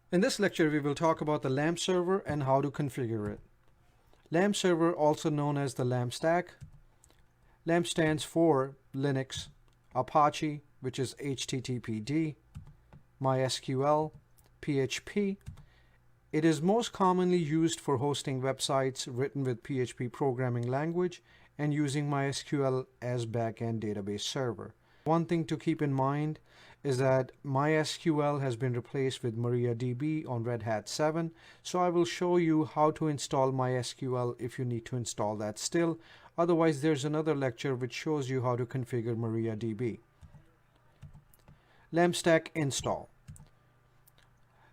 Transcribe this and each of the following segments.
In this lecture, we will talk about the LAMP server and how to configure it. LAMP server, also known as the LAMP stack. LAMP stands for Linux, Apache, which is HTTPD, MySQL, PHP. It is most commonly used for hosting websites written with PHP programming language and using MySQL as backend database server. One thing to keep in mind is that MySQL has been replaced with MariaDB on Red Hat 7. So I will show you how to install MySQL if you need to install that still. Otherwise, there's another lecture which shows you how to configure MariaDB. LAMP stack install.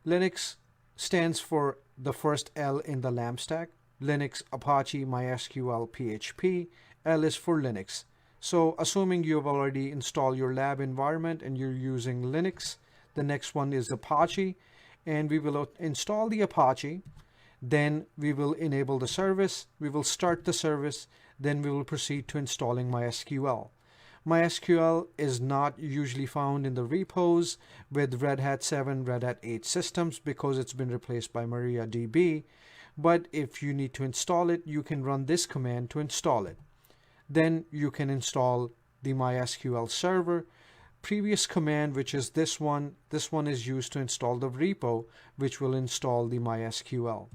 Linux stands for the first L in the LAMP stack. Linux, Apache, MySQL, PHP. L is for Linux. So assuming you have already installed your lab environment and you're using Linux, the next one is Apache, and we will install the Apache. Then we will enable the service, we will start the service, then we will proceed to installing MySQL. MySQL is not usually found in the repos with Red Hat 7, Red Hat 8 systems because it's been replaced by MariaDB. But if you need to install it, you can run this command to install it. Then you can install the MySQL server. Previous command, which is this one is used to install the repo, which will install the MySQL.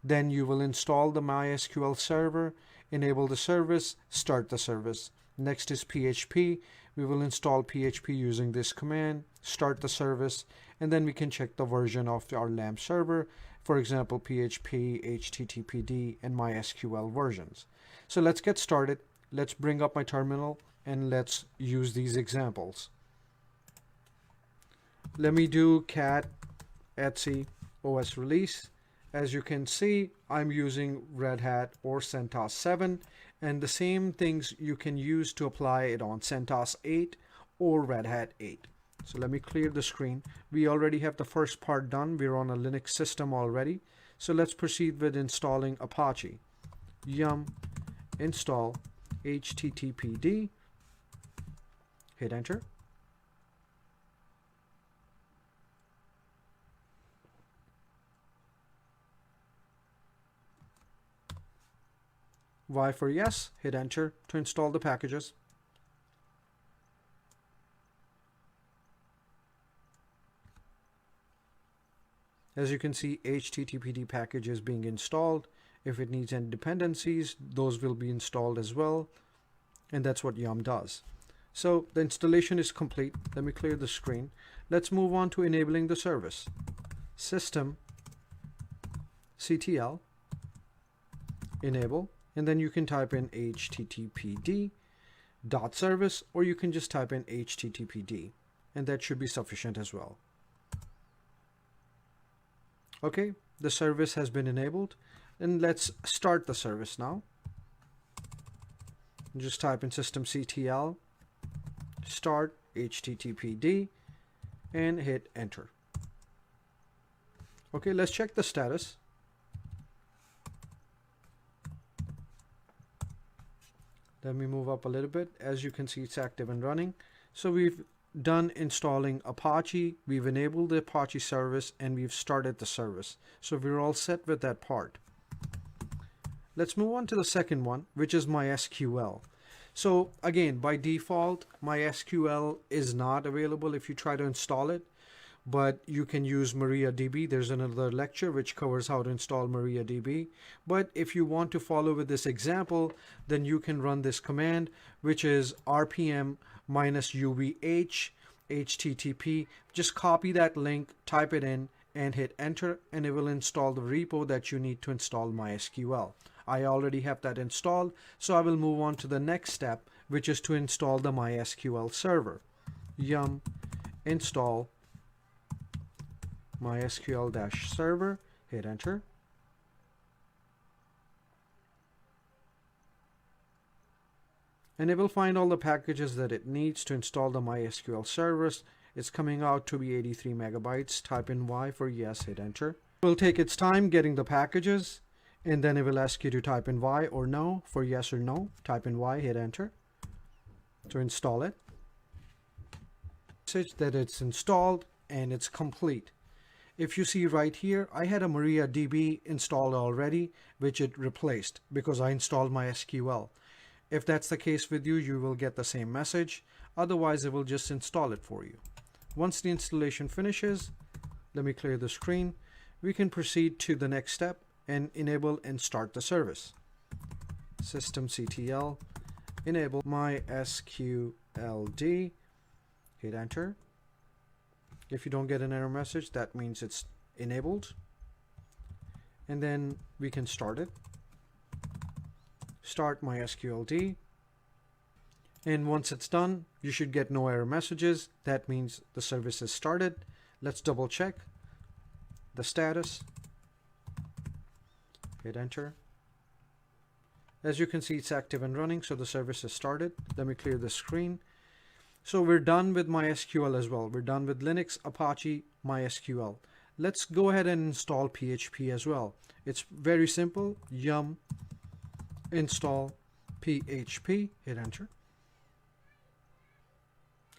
Then you will install the MySQL server, enable the service, start the service. Next is PHP. We will install PHP using this command, start the service, and then we can check the version of our LAMP server. For example, PHP, HTTPD, and MySQL versions. So let's get started. Let's bring up my terminal and let's use these examples. Let me do cat etc os release. As you can see, I'm using Red Hat or CentOS 7, and the same things you can use to apply it on CentOS 8 or Red Hat 8. So let me clear the screen. We already have the first part done. We're on a Linux system already. So let's proceed with installing Apache. Yum install HTTPD, hit enter. Y for yes, hit enter to install the packages. As you can see, HTTPD package is being installed. If it needs any dependencies, those will be installed as well. And that's what Yum does. So the installation is complete. Let me clear the screen. Let's move on to enabling the service. System CTL enable, and then you can type in HTTPD .service, or you can just type in HTTPD, and that should be sufficient as well. Okay, the service has been enabled. And let's start the service now. Just type in systemctl start HTTPD and hit enter. Okay, let's check the status. Let me move up a little bit. As you can see, it's active and running. So we've done installing Apache, we've enabled the Apache service, and we've started the service. So we're all set with that part. Let's move on to the second one, which is MySQL. So again, by default, MySQL is not available if you try to install it, but you can use MariaDB. There's another lecture which covers how to install MariaDB. But if you want to follow with this example, then you can run this command, which is rpm -uvh http. Just copy that link, type it in, and hit enter, and it will install the repo that you need to install MySQL. I already have that installed, so I will move on to the next step, which is to install the MySQL server. Yum install MySQL-server, hit enter. And it will find all the packages that it needs to install the MySQL service. It's coming out to be 83 megabytes. Type in Y for yes, hit enter. It will take its time getting the packages, and then it will ask you to type in Y or no for yes or no. Type in Y, hit enter to install it. Message that it's installed and it's complete. If you see right here, I had a MariaDB installed already, which it replaced because I installed MySQL. If that's the case with you, you will get the same message. Otherwise, it will just install it for you. Once the installation finishes, let me clear the screen. We can proceed to the next step and enable and start the service. systemctl enable MySQLD, hit enter. If you don't get an error message, that means it's enabled. And then we can start it. Start MySQLD. And once it's done, you should get no error messages. That means the service is started. Let's double check the status. Hit enter. As you can see, it's active and running, so the service is started. Let me clear the screen. So we're done with MySQL as well. We're done with Linux, Apache, MySQL. Let's go ahead and install PHP as well. It's very simple. Yum install PHP, hit enter.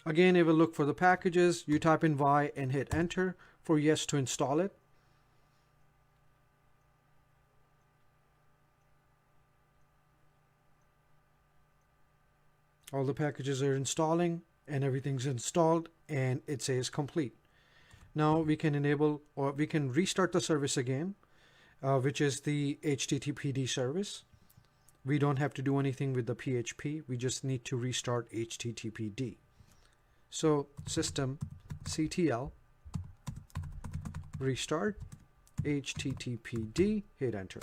Again, it will look for the packages. You type in Y and hit enter for yes to install it. All the packages are installing and everything's installed and it says complete. Now we can enable or we can restart the service again, which is the HTTPD service. We don't have to do anything with the PHP. We just need to restart HTTPD. So systemctl restart HTTPD, hit enter.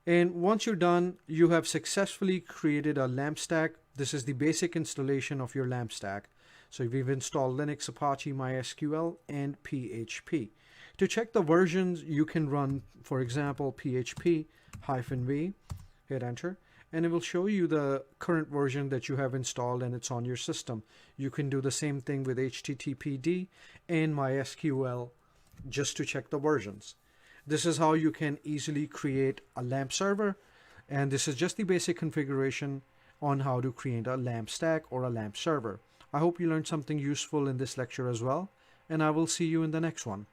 And once you're done, you have successfully created a LAMP stack. This is the basic installation of your LAMP stack. So we've installed Linux, Apache, MySQL, and PHP. To check the versions, you can run, for example, php-v, hit enter, and it will show you the current version that you have installed and it's on your system. You can do the same thing with HTTPD and MySQL just to check the versions. This is how you can easily create a LAMP server, and this is just the basic configuration on how to create a LAMP stack or a LAMP server. I hope you learned something useful in this lecture as well, and I will see you in the next one.